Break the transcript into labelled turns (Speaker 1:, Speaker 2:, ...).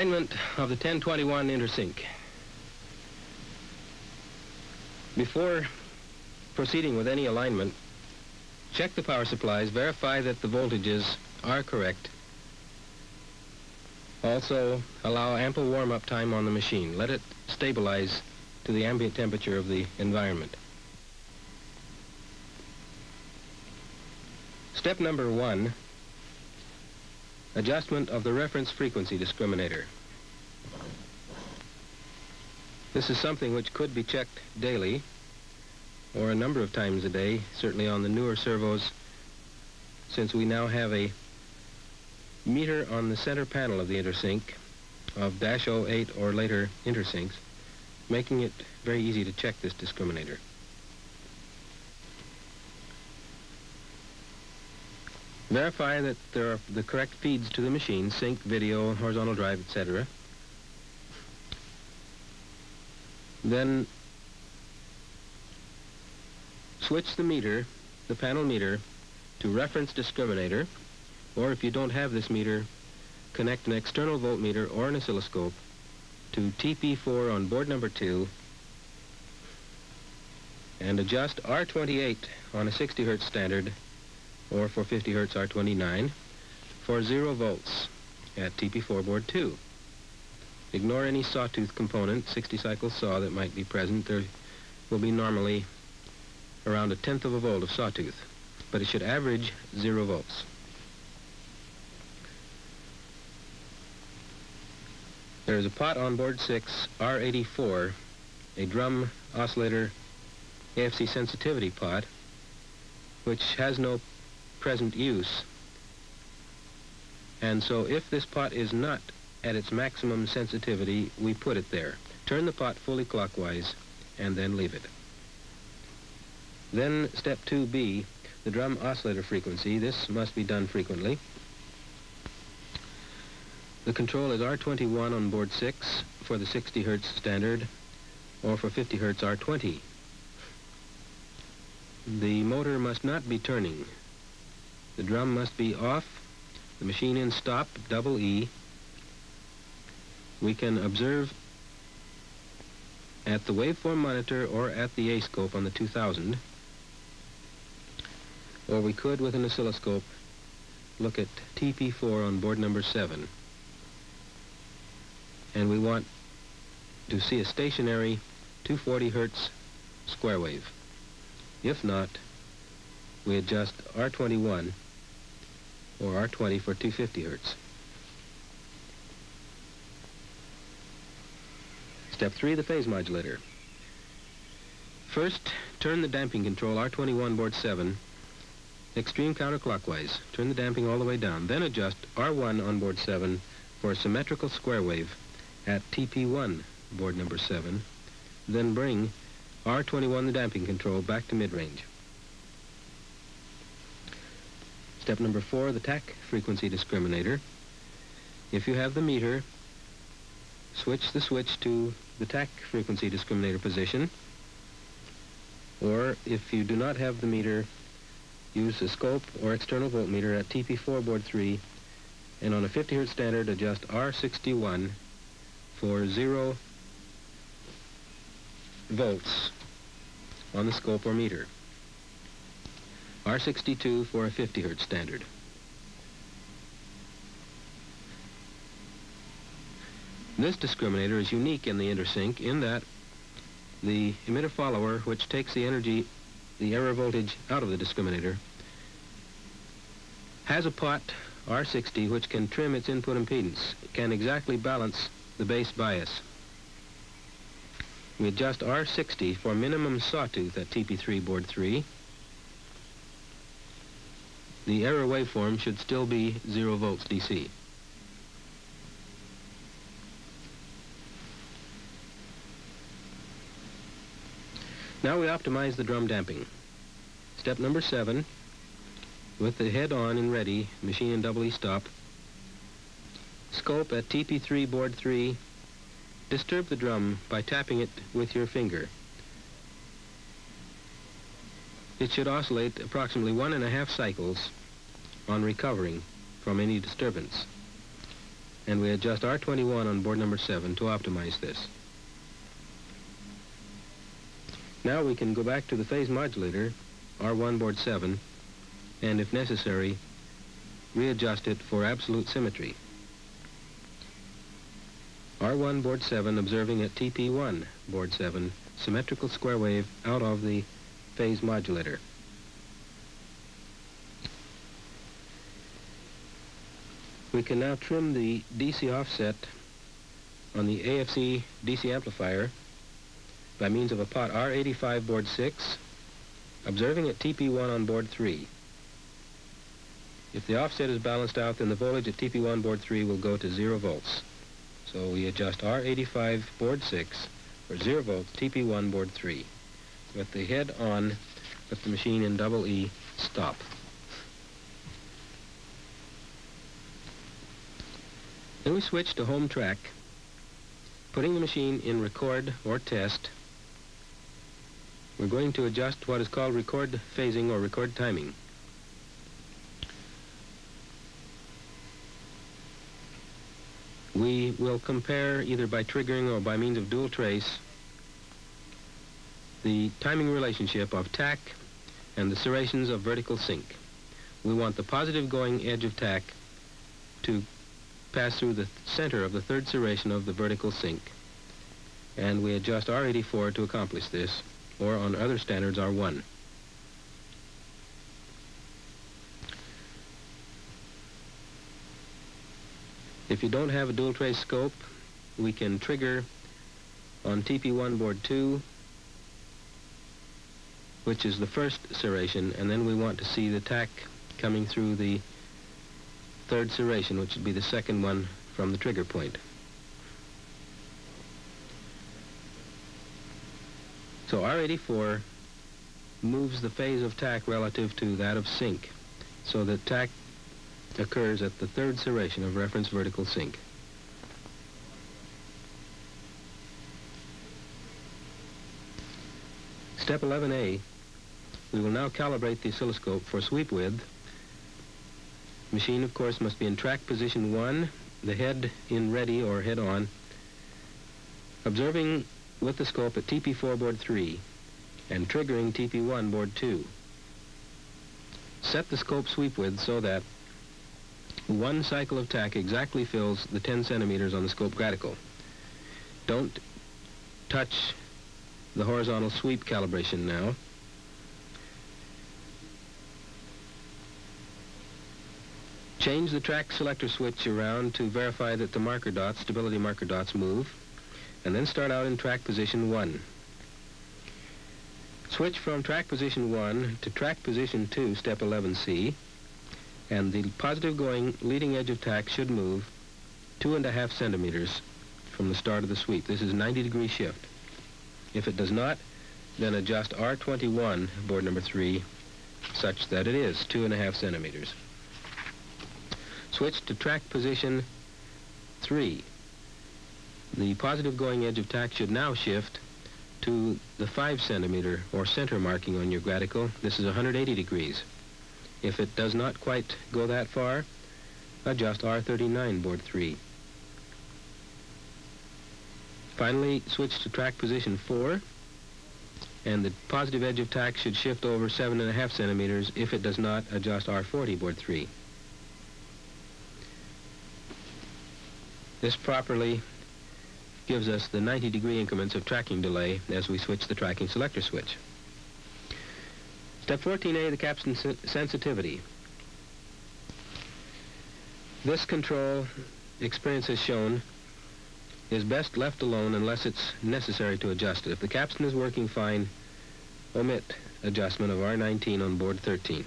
Speaker 1: Alignment of the 1021 Intersync. Before proceeding with any alignment, check the power supplies, verify that the voltages are correct. Also, allow ample warm-up time on the machine. Let it stabilize to the ambient temperature of the environment. Step number 1, adjustment of the reference frequency discriminator. This is something which could be checked daily or a number of times a day, certainly on the newer servos, since we now have a meter on the center panel of the Intersync of -08 or later Intersyncs, making it very easy to check this discriminator. Verify that there are the correct feeds to the machine, sync, video, horizontal drive, etc. Then switch the meter, the panel meter, to reference discriminator, or if you don't have this meter, connect an external voltmeter or an oscilloscope to TP4 on board number 2 and adjust R28 on a 60 Hz standard, or for 50 Hz R29, for 0 volts at TP4 board 2. Ignore any sawtooth component, 60 cycle saw, that might be present. There will be normally around 1/10 of a volt of sawtooth, but it should average 0 volts. There is a pot on board 6, R84, a drum oscillator AFC sensitivity pot, which has no present use. And so if this pot is not at its maximum sensitivity, we put it there. Turn the pot fully clockwise and then leave it. Then step 2B, the drum oscillator frequency. This must be done frequently. The control is R21 on board 6 for the 60 Hz standard, or for 50 Hz R20. The motor must not be turning. The drum must be off, the machine in stop, double E. We can observe at the waveform monitor or at the A-scope on the 2000, or we could, with an oscilloscope, look at TP4 on board number 7. And we want to see a stationary 240 Hz square wave. If not, we adjust R21 or R20 for 250 Hz. Step 3, the phase modulator. First, turn the damping control R21 board 7 extreme counterclockwise. Turn the damping all the way down. Then adjust R1 on board 7 for a symmetrical square wave at TP1 board number 7. Then bring R21, the damping control, back to mid-range. Step number 4, the TAC frequency discriminator. If you have the meter, switch the switch to the TAC frequency discriminator position. Or if you do not have the meter, use a scope or external voltmeter at TP4 board 3, and on a 50 Hz standard, adjust R61 for 0 volts on the scope or meter. R62 for a 50 Hz standard. This discriminator is unique in the Intersync in that the emitter follower, which takes the energy, the error voltage, out of the discriminator, has a pot, R60, which can trim its input impedance. It can exactly balance the base bias. We adjust R60 for minimum sawtooth at TP3 board 3. The error waveform should still be 0 volts DC. Now we optimize the drum damping. Step number 7, with the head on and ready, machine in double E stop. Scope at TP3 board 3. Disturb the drum by tapping it with your finger. It should oscillate approximately 1.5 cycles on recovering from any disturbance. and we adjust R21 on board number 7 to optimize this. Now we can go back to the phase modulator, R1 board 7, and if necessary, readjust it for absolute symmetry. R1 board 7 observing at TP1 board 7, symmetrical square wave out of the phase modulator. We can now trim the DC offset on the AFC DC amplifier by means of a pot R85 board 6, observing at TP1 on board 3. If the offset is balanced out, then the voltage at TP1 board 3 will go to 0 volts. So we adjust R85 board 6 for 0 volts TP1 board 3. With the head on, with the machine in double E, stop. Then we switch to home track, putting the machine in record or test. We're going to adjust what is called record phasing or record timing. We will compare, either by triggering or by means of dual trace, the timing relationship of tack and the serrations of vertical sync. We want the positive going edge of tack to pass through the center of the third serration of the vertical sync. And we adjust R84 to accomplish this, or on other standards R1. If you don't have a dual trace scope, we can trigger on TP1 board 2, which is the first serration, and then we want to see the tack coming through the third serration, which would be the second one from the trigger point. So R84 moves the phase of tack relative to that of sync, so that tack occurs at the third serration of reference vertical sync. Step 11A, we will now calibrate the oscilloscope for sweep width. Machine, of course, must be in track position 1, the head in ready or head on, observing with the scope at TP4 board 3 and triggering TP1 board 2. Set the scope sweep width so that one cycle of tack exactly fills the 10 centimeters on the scope gradicle. Don't touch the horizontal sweep calibration now. Change the track selector switch around to verify that the marker dots, stability marker dots, move, and then start out in track position 1. Switch from track position 1 to track position 2, step 11C, and the positive going leading edge of tack should move 2.5 centimeters from the start of the sweep. This is a 90-degree shift. If it does not, then adjust R21, board number 3, such that it is 2.5 centimeters. Switch to track position 3. The positive going edge of tack should now shift to the 5 centimeter or center marking on your gradicle. This is 180 degrees. If it does not quite go that far, adjust R39, board 3. Finally, switch to track position 4, and the positive edge of tack should shift over 7.5 centimeters. If it does not, adjust R40, board 3. This properly gives us the 90-degree increments of tracking delay as we switch the tracking selector switch. Step 14A, the capstan sensitivity. This control, experience has shown, is best left alone unless it's necessary to adjust it. If the capstan is working fine, omit adjustment of R19 on board 13.